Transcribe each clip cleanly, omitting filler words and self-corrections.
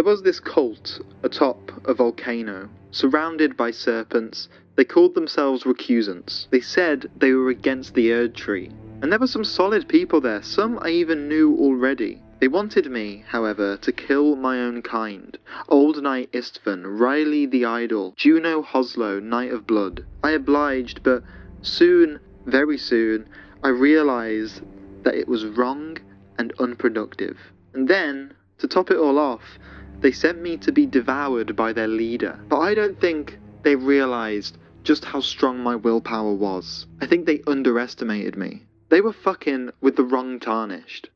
There was this cult atop a volcano, surrounded by serpents. They called themselves recusants. They said they were against the Erd Tree. And there were some solid people there, some I even knew already. They wanted me, however, to kill my own kind. Old Knight Istvan, Riley the Idol, Juno Hoslow, Knight of Blood. I obliged, but soon, very soon, I realised that it was wrong and unproductive. And then, to top it all off, they sent me to be devoured by their leader. But I don't think they realised just how strong my willpower was. I think they underestimated me. They were fucking with the wrong Tarnished.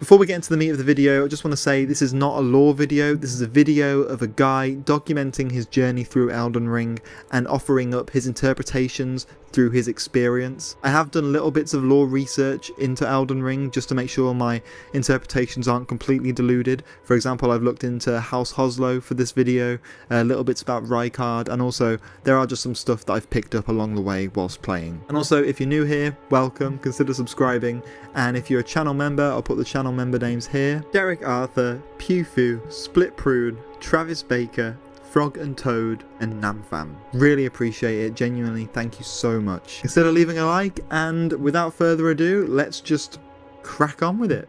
Before we get into the meat of the video, I just want to say this is not a lore video. This is a video of a guy documenting his journey through Elden Ring and offering up his interpretations through his experience. I have done little bits of lore research into Elden Ring just to make sure my interpretations aren't completely deluded. For example, I've looked into House Hoslow for this video, little bits about Rykard, and also there are just some stuff that I've picked up along the way whilst playing. And also, if you're new here, welcome, consider subscribing, and if you're a channel member, I'll put the channel member names here. Derek Arthur, Pewfu, Split Prune, Travis Baker, Frog and Toad, and Namfam. Really appreciate it, genuinely, thank you so much. Consider leaving a like, and without further ado, let's just crack on with it.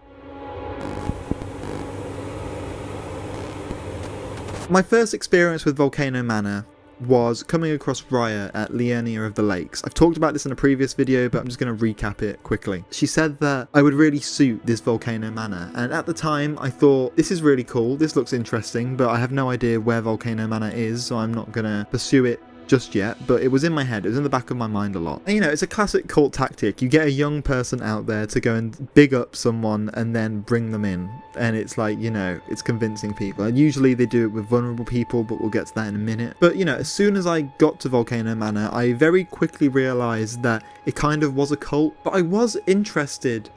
My first experience with Volcano Manor was coming across Rya at Liurnia of the Lakes. I've talked about this in a previous video, but I'm just going to recap it quickly. She said that I would really suit this Volcano Manor, and at the time I thought, this is really cool, this looks interesting, but I have no idea where Volcano Manor is, so I'm not going to pursue it just yet, but it was in my head, it was in the back of my mind a lot. And you know, it's a classic cult tactic. You get a young person out there to go and big up someone and then bring them in, and it's like, you know, it's convincing people. And usually they do it with vulnerable people, but we'll get to that in a minute. But you know, as soon as I got to Volcano Manor, I very quickly realised that it kind of was a cult, but I was interested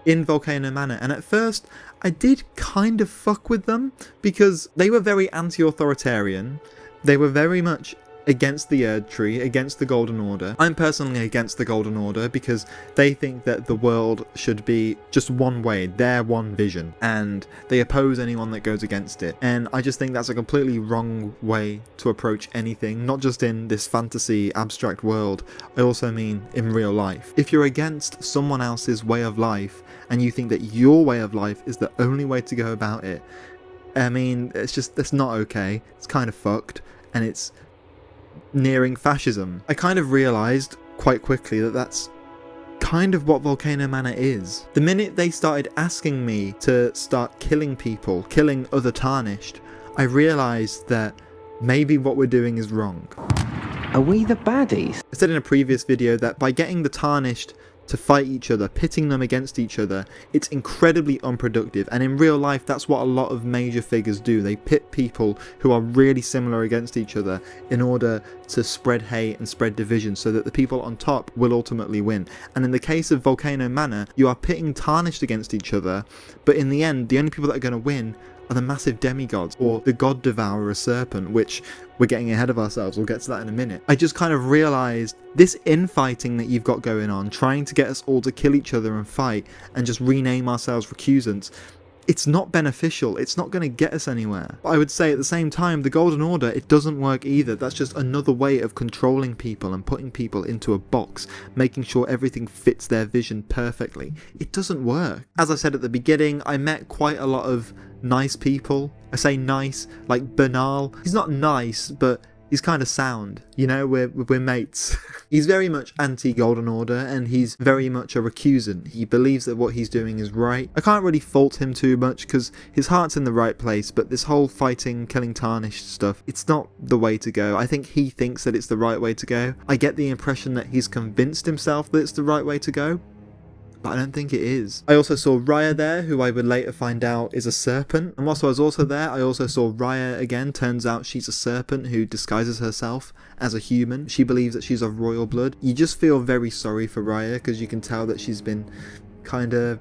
in Volcano Manor, and at first I did kind of fuck with them because they were very anti-authoritarian. They were very much against the Erd Tree, against the Golden Order. I'm personally against the Golden Order because they think that the world should be just one way, their one vision, and they oppose anyone that goes against it. And I just think that's a completely wrong way to approach anything, not just in this fantasy abstract world, I also mean in real life. If you're against someone else's way of life and you think that your way of life is the only way to go about it, I mean, that's not okay. It's kind of fucked, and it's nearing fascism. I kind of realised quite quickly that that's kind of what Volcano Manor is. The minute they started asking me to start killing people, killing other Tarnished, I realised that maybe what we're doing is wrong. Are we the baddies? I said in a previous video that by getting the Tarnished to fight each other, pitting them against each other, it's incredibly unproductive, and in real life that's what a lot of major figures do. They pit people who are really similar against each other in order to spread hate and spread division so that the people on top will ultimately win. And in the case of Volcano Manor, you are pitting Tarnished against each other, but in the end the only people that are going to win are the massive demigods, or the god devourer serpent, which we're getting ahead of ourselves, we'll get to that in a minute. I just kind of realised this infighting that you've got going on, trying to get us all to kill each other and fight and just rename ourselves recusants, it's not beneficial, it's not going to get us anywhere. But I would say at the same time, the Golden Order, it doesn't work either. That's just another way of controlling people and putting people into a box, making sure everything fits their vision perfectly. It doesn't work. As I said at the beginning, I met quite a lot of nice people. I say nice, like Bernahl. He's not nice, but he's kind of sound, you know, we're mates. He's very much anti-Golden Order, and he's very much a recusant. He believes that what he's doing is right. I can't really fault him too much because his heart's in the right place, but this whole fighting, killing Tarnished stuff, it's not the way to go. I think he thinks that it's the right way to go. I get the impression that he's convinced himself that it's the right way to go, but I don't think it is. I also saw Rya there, who I would later find out is a serpent. And whilst I was also there, I also saw Rya again. Turns out she's a serpent who disguises herself as a human. She believes that she's of royal blood. You just feel very sorry for Rya because you can tell that she's been kind of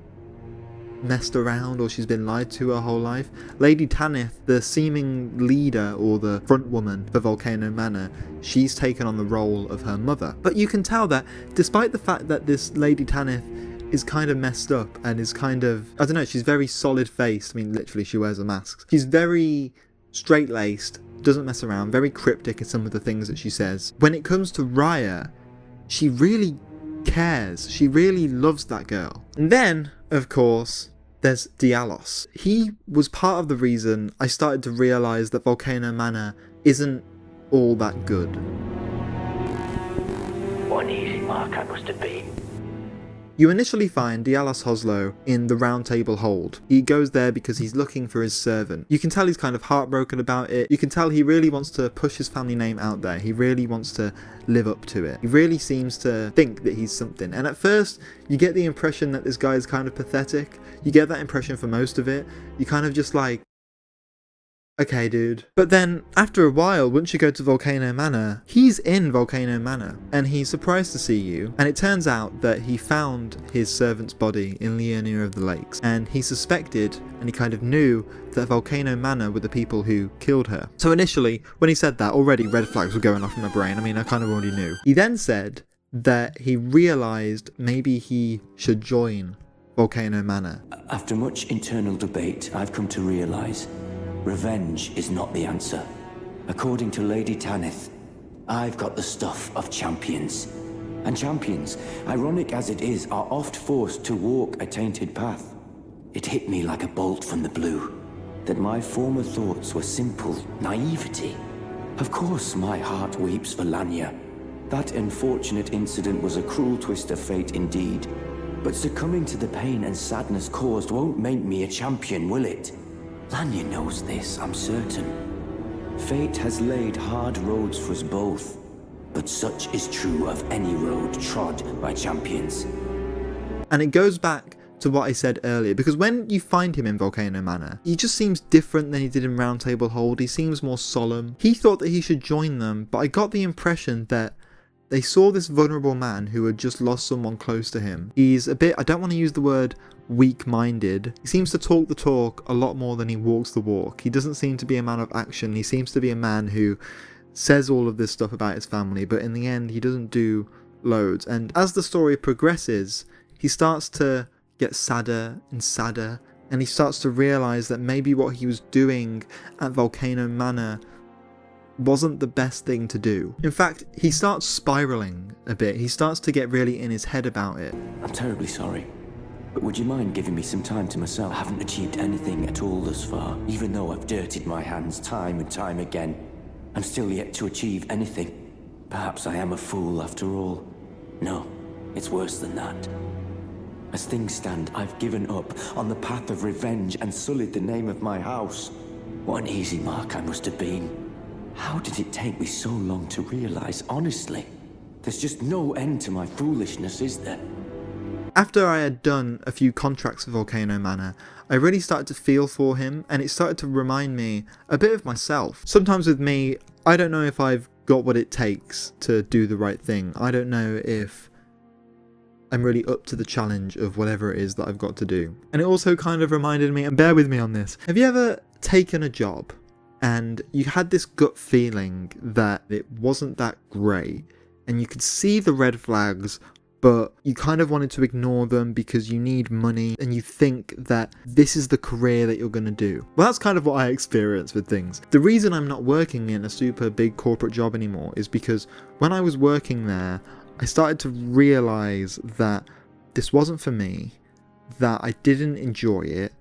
messed around, or she's been lied to her whole life. Lady Tanith, the seeming leader or the front woman for Volcano Manor, she's taken on the role of her mother. But you can tell that despite the fact that this Lady Tanith is kind of messed up and is kind of, I don't know, she's very solid-faced. I mean, literally, she wears a mask. She's very straight-laced, doesn't mess around, very cryptic in some of the things that she says. When it comes to Raya, she really cares. She really loves that girl. And then, of course, there's Diallos. He was part of the reason I started to realise that Volcano Manor isn't all that good. What an easy mark I must have been. You initially find Diallos Hoslow in the Round Table Hold. He goes there because he's looking for his servant. You can tell he's kind of heartbroken about it. You can tell he really wants to push his family name out there. He really wants to live up to it. He really seems to think that he's something. And at first, you get the impression that this guy is kind of pathetic. You get that impression for most of it. You kind of just like, okay, dude. But then, after a while, once you go to Volcano Manor, he's in Volcano Manor, and he's surprised to see you, and it turns out that he found his servant's body in the yearning of the lakes, and he suspected, and he kind of knew, that Volcano Manor were the people who killed her. So initially, when he said that, already red flags were going off in my brain. I mean, I kind of already knew. He then said that he realised maybe he should join Volcano Manor. After much internal debate, I've come to realise revenge is not the answer. According to Lady Tanith, I've got the stuff of champions. And champions, ironic as it is, are oft forced to walk a tainted path. It hit me like a bolt from the blue, that my former thoughts were simple naivety. Of course my heart weeps for Lanya. That unfortunate incident was a cruel twist of fate indeed. But succumbing to the pain and sadness caused won't make me a champion, will it? Lanya knows this, I'm certain. Fate has laid hard roads for us both, but such is true of any road trod by champions. And it goes back to what I said earlier, because when you find him in Volcano Manor, he just seems different than he did in Round Table Hold. He seems more solemn. He thought that he should join them, but I got the impression that they saw this vulnerable man who had just lost someone close to him. He's a bit, I don't want to use the word weak-minded. He seems to talk the talk a lot more than he walks the walk. He doesn't seem to be a man of action. He seems to be a man who says all of this stuff about his family, but in the end he doesn't do loads. And as the story progresses, he starts to get sadder and sadder, and he starts to realise that maybe what he was doing at Volcano Manor wasn't the best thing to do. In fact, he starts spiralling a bit. He starts to get really in his head about it. I'm terribly sorry, but would you mind giving me some time to myself? I haven't achieved anything at all thus far, even though I've dirtied my hands time and time again. I'm still yet to achieve anything. Perhaps I am a fool after all. No, it's worse than that. As things stand, I've given up on the path of revenge and sullied the name of my house. What an easy mark I must have been. How did it take me so long to realize, honestly? There's just no end to my foolishness, is there? After I had done a few contracts for Volcano Manor, I really started to feel for him, and it started to remind me a bit of myself. Sometimes with me, I don't know if I've got what it takes to do the right thing. I don't know if I'm really up to the challenge of whatever it is that I've got to do. And it also kind of reminded me, and bear with me on this, have you ever taken a job and you had this gut feeling that it wasn't that great, and you could see the red flags, but you kind of wanted to ignore them because you need money and you think that this is the career that you're going to do? Well, that's kind of what I experience with things. The reason I'm not working in a super big corporate job anymore is because when I was working there, I started to realise that this wasn't for me, that I didn't enjoy it,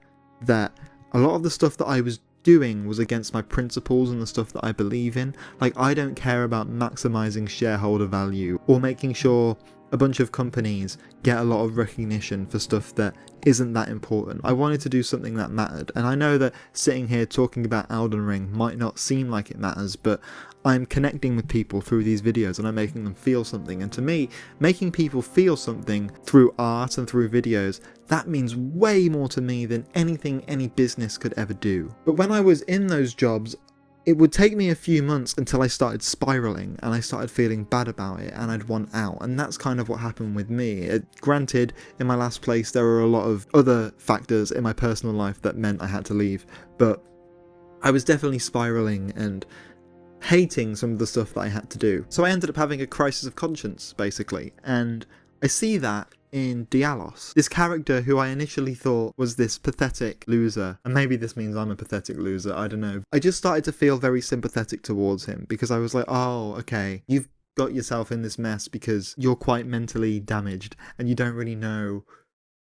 that a lot of the stuff that I was doing was against my principles and the stuff that I believe in. Like, I don't care about maximising shareholder value or making sure a bunch of companies get a lot of recognition for stuff that isn't that important. I wanted to do something that mattered, and I know that sitting here talking about Elden Ring might not seem like it matters, but I'm connecting with people through these videos and I'm making them feel something. And to me, making people feel something through art and through videos, that means way more to me than anything any business could ever do. But when I was in those jobs, it would take me a few months until I started spiraling and I started feeling bad about it and I'd want out. And that's kind of what happened with me. Granted, in my last place, there were a lot of other factors in my personal life that meant I had to leave, but I was definitely spiraling and hating some of the stuff that I had to do. So I ended up having a crisis of conscience, basically, and I see that in Diallos, this character who I initially thought was this pathetic loser, and maybe this means I'm a pathetic loser, I don't know. I just started to feel very sympathetic towards him because I was like, oh, okay, you've got yourself in this mess because you're quite mentally damaged and you don't really know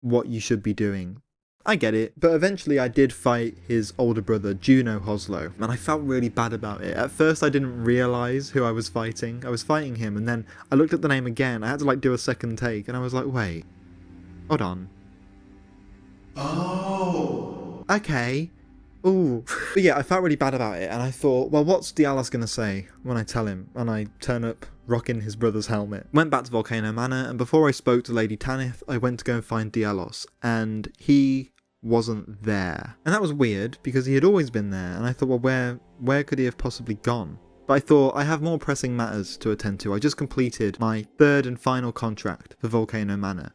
what you should be doing. I get it, but eventually I did fight his older brother, Juno Hoslow, and I felt really bad about it. At first I didn't realise who I was fighting. I was fighting him, and then I looked at the name again. I had to like do a second take, and I was like, wait, hold on. Oh. Okay. Ooh. But yeah, I felt really bad about it, and I thought, well, what's Diallos gonna say when I tell him, and I turn up rocking his brother's helmet. Went back to Volcano Manor, and before I spoke to Lady Tanith, I went to go and find Diallos, and he wasn't there. And that was weird, because he had always been there, and I thought, well, where could he have possibly gone? But I thought, I have more pressing matters to attend to. I just completed my third and final contract for Volcano Manor.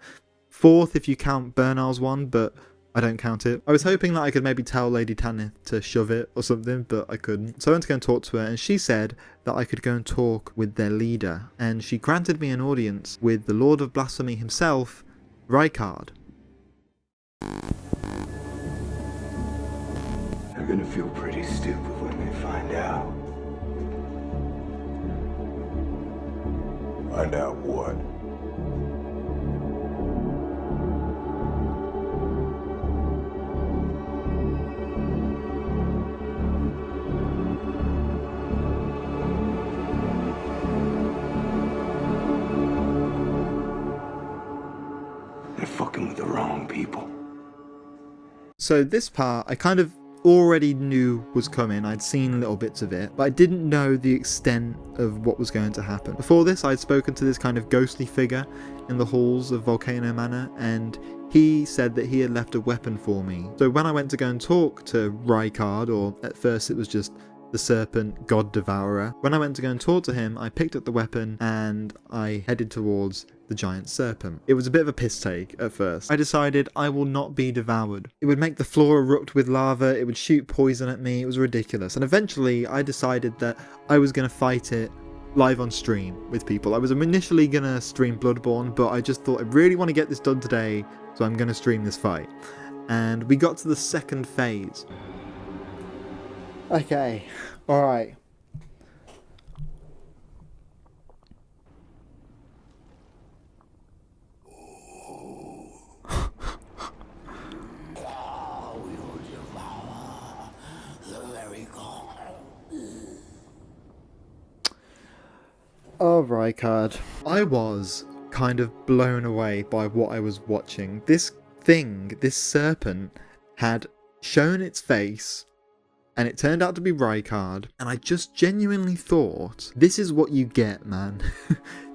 Fourth if you count Bernahl's one, but I don't count it. I was hoping that I could maybe tell Lady Tanith to shove it or something, but I couldn't. So I went to go and talk to her, and she said that I could go and talk with their leader, and she granted me an audience with the Lord of Blasphemy himself, Rykard. They're gonna feel pretty stupid when they find out. Find out what? They're fucking with the wrong people. So this part, I kind of already knew was coming. I'd seen little bits of it, but I didn't know the extent of what was going to happen. Before this, I'd spoken to this kind of ghostly figure in the halls of Volcano Manor, and he said that he had left a weapon for me. So when I went to go and talk to Rykard, or at first it was just the serpent god devourer, when I went to go and talk to him, I picked up the weapon and I headed towards the giant serpent. It was a bit of a piss take at first. I decided I will not be devoured. It would make the floor erupt with lava, it would shoot poison at me, it was ridiculous. And eventually I decided that I was going to fight it live on stream with people. I was initially going to stream Bloodborne, but I just thought I really want to get this done today, so I'm going to stream this fight. And we got to the second phase. Okay, alright. Oh, Rykard. I was kind of blown away by what I was watching. This thing, this serpent, had shown its face, and it turned out to be Rykard, and I just genuinely thought, this is what you get, man.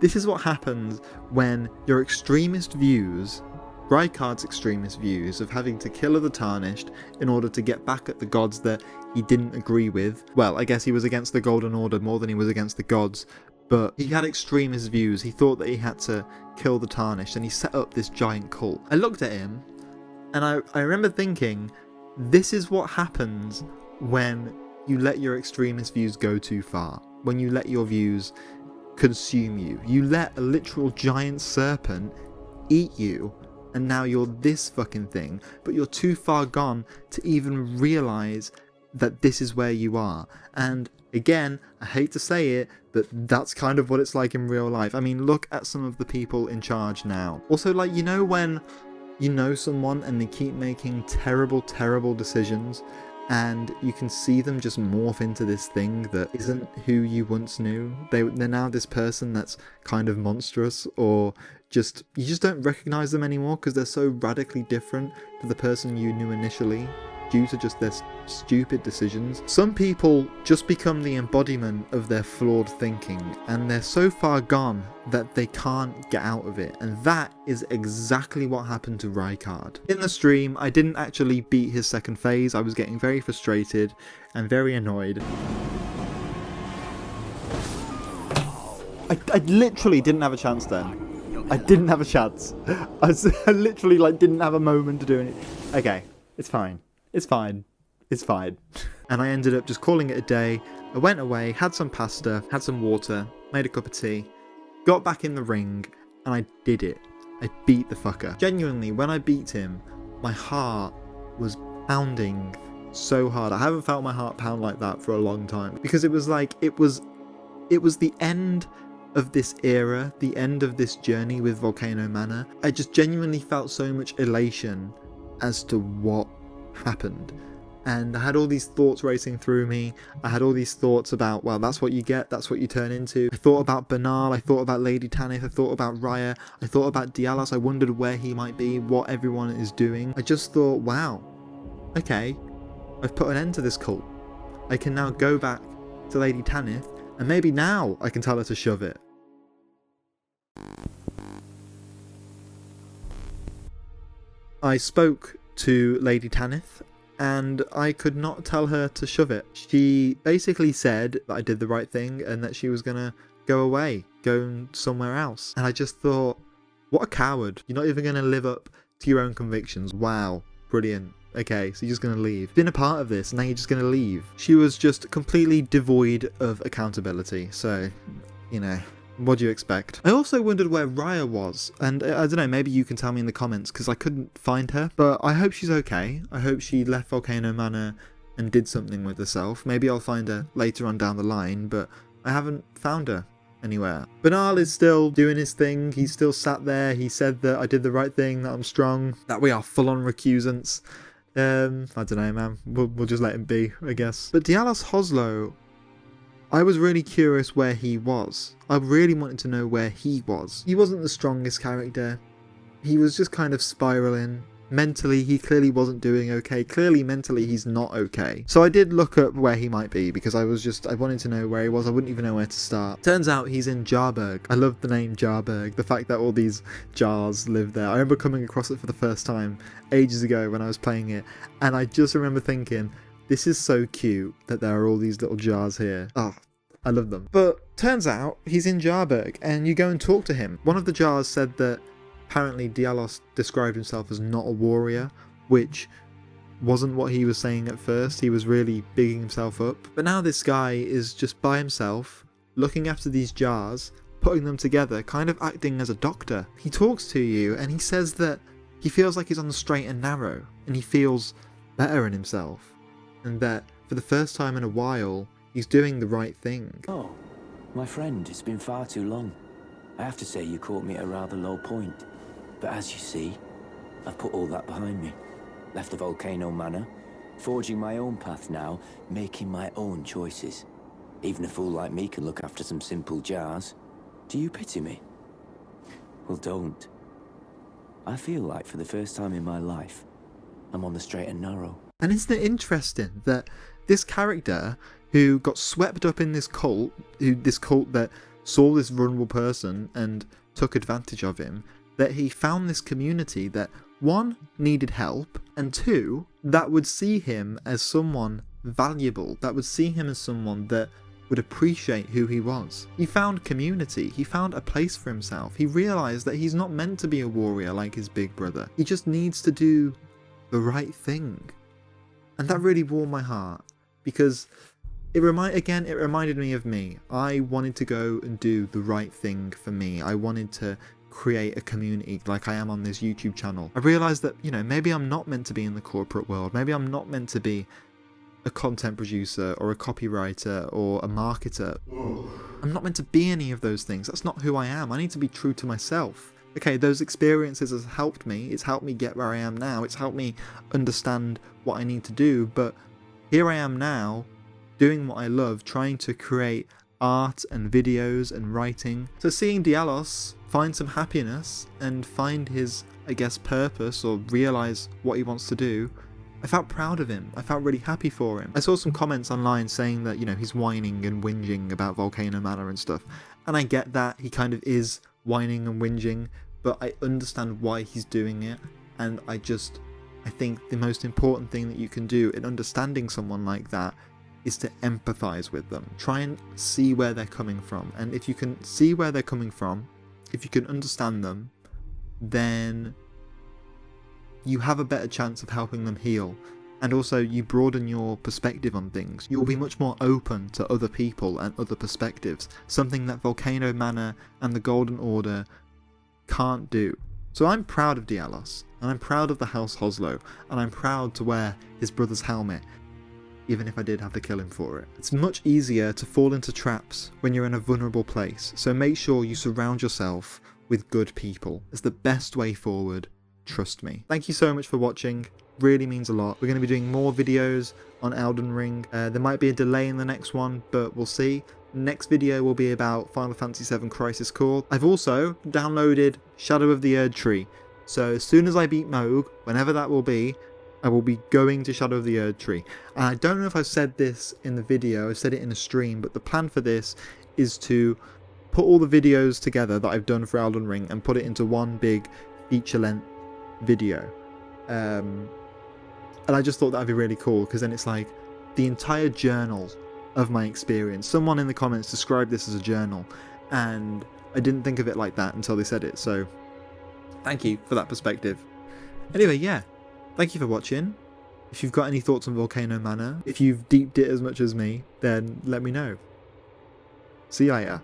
This is what happens when your extremist views, Rykard's extremist views of having to kill the Tarnished in order to get back at the gods that he didn't agree with. Well, I guess he was against the Golden Order more than he was against the gods, but he had extremist views. He thought that he had to kill the Tarnished, and he set up this giant cult. I looked at him, and I remember thinking, this is what happens when you let your extremist views go too far. When you let your views consume you. You let a literal giant serpent eat you, and now you're this fucking thing, but you're too far gone to even realise that this is where you are. And again, I hate to say it, but that's kind of what it's like in real life. I mean, look at some of the people in charge now. Also, like, you know when you know someone and they keep making terrible, terrible decisions, and you can see them just morph into this thing that isn't who you once knew? They're now this person that's kind of monstrous, or just you just don't recognise them anymore because they're so radically different to the person you knew initially, due to just their stupid decisions. Some people just become the embodiment of their flawed thinking, and they're so far gone that they can't get out of it, and that is exactly what happened to Rykard. In the stream, I didn't actually beat his second phase. I was getting very frustrated and very annoyed. I literally didn't have a chance then. I didn't have a chance. I literally didn't have a moment to do it. Okay, it's fine. It's fine. It's fine. And I ended up just calling it a day. I went away, had some pasta, had some water, made a cup of tea, got back in the ring, and I did it. I beat the fucker. Genuinely, when I beat him, my heart was pounding so hard. I haven't felt my heart pound like that for a long time, because it was like, it was the end of this era, the end of this journey with Volcano Manor. I just genuinely felt so much elation as to what happened. And I had all these thoughts racing through me. I had all these thoughts about, well, that's what you get, that's what you turn into. I thought about Bernahl, I thought about Lady Tanith, I thought about Raya, I thought about Diallos, I wondered where he might be, what everyone is doing. I just thought, wow, okay, I've put an end to this cult. I can now go back to Lady Tanith, and maybe now I can tell her to shove it. I spoke to Lady Tanith, and I could not tell her to shove it. She basically said that I did the right thing and that she was gonna go away, go somewhere else. And I just thought, what a coward. You're not even gonna live up to your own convictions. Wow, brilliant. Okay, so you're just gonna leave. Been a part of this, now you're just gonna leave. She was just completely devoid of accountability, so, you know, what do you expect? I also wondered where Raya was, and I don't know, maybe you can tell me in the comments, because I couldn't find her, but I hope she's okay. I hope she left Volcano Manor and did something with herself. Maybe I'll find her later on down the line, but I haven't found her anywhere. Bernahl is still doing his thing. He's still sat there. He said that I did the right thing, that I'm strong, that we are full-on recusants. I don't know, man. We'll just let him be, I guess. But Diallos Hoslow, I was really curious where he was. I really wanted to know where he was. He wasn't the strongest character. He was just kind of spiraling. Mentally, he clearly wasn't doing okay. Clearly, mentally, he's not okay. So I did look up where he might be, because I wanted to know where he was. I wouldn't even know where to start. Turns out he's in Jarberg. I love the name Jarberg. The fact that all these jars live there. I remember coming across it for the first time ages ago when I was playing it, and I just remember thinking, this is so cute that there are all these little jars here. Oh, I love them. But turns out he's in Jarberg, and you go and talk to him. One of the jars said that apparently Diallos described himself as not a warrior, which wasn't what he was saying at first. He was really bigging himself up. But now this guy is just by himself, looking after these jars, putting them together, kind of acting as a doctor. He talks to you and he says that he feels like he's on the straight and narrow, and he feels better in himself, and that for the first time in a while, he's doing the right thing. Oh, my friend, it's been far too long. I have to say you caught me at a rather low point. But as you see, I've put all that behind me. Left the Volcano Manor, forging my own path now, making my own choices. Even a fool like me can look after some simple jars. Do you pity me? Well, don't. I feel like for the first time in my life, I'm on the straight and narrow. And isn't it interesting that this character who got swept up in this cult that saw this vulnerable person and took advantage of him, that he found this community that, one, needed help, and two, that would see him as someone valuable, that would see him as someone that would appreciate who he was. He found community, he found a place for himself, he realised that he's not meant to be a warrior like his big brother, he just needs to do the right thing. And that really warmed my heart, because it reminded me of me. I wanted to go and do the right thing for me. I wanted to create a community like I am on this YouTube channel. I realised that, you know, maybe I'm not meant to be in the corporate world. Maybe I'm not meant to be a content producer or a copywriter or a marketer. I'm not meant to be any of those things. That's not who I am. I need to be true to myself. Okay, those experiences has helped me. It's helped me get where I am now. It's helped me understand what I need to do. But here I am now, doing what I love, trying to create art and videos and writing. So seeing Diallos find some happiness and find his, I guess, purpose, or realise what he wants to do, I felt proud of him. I felt really happy for him. I saw some comments online saying that, you know, he's whining and whinging about Volcano Manor and stuff. And I get that, he kind of is whining and whinging, but I understand why he's doing it. And I think the most important thing that you can do in understanding someone like that is to empathise with them. Try and see where they're coming from. And if you can see where they're coming from, if you can understand them, then you have a better chance of helping them heal. And also you broaden your perspective on things. You'll be much more open to other people and other perspectives. Something that Volcano Manor and the Golden Order can't do. So I'm proud of Diallos, and I'm proud of the House Hoslow, and I'm proud to wear his brother's helmet, even if I did have to kill him for it. It's much easier to fall into traps when you're in a vulnerable place, so make sure you surround yourself with good people. It's the best way forward, trust me. Thank you so much for watching, really means a lot. We're going to be doing more videos on Elden Ring. There might be a delay in the next one, but we'll see. Next video will be about Final Fantasy VII Crisis Core. I've also downloaded Shadow of the Erdtree, so as soon as I beat Moog, whenever that will be, I will be going to Shadow of the Erdtree. And I don't know if I've said this in the video, I've said it in a stream, but the plan for this is to put all the videos together that I've done for Elden Ring and put it into one big feature-length video. And I just thought that'd be really cool, because then it's like the entire journal of my experience. Someone in the comments described this as a journal, and I didn't think of it like that until they said it, so thank you for that perspective. Anyway, yeah, thank you for watching. If you've got any thoughts on Volcano Manor, if you've deeped it as much as me, then let me know. See ya later.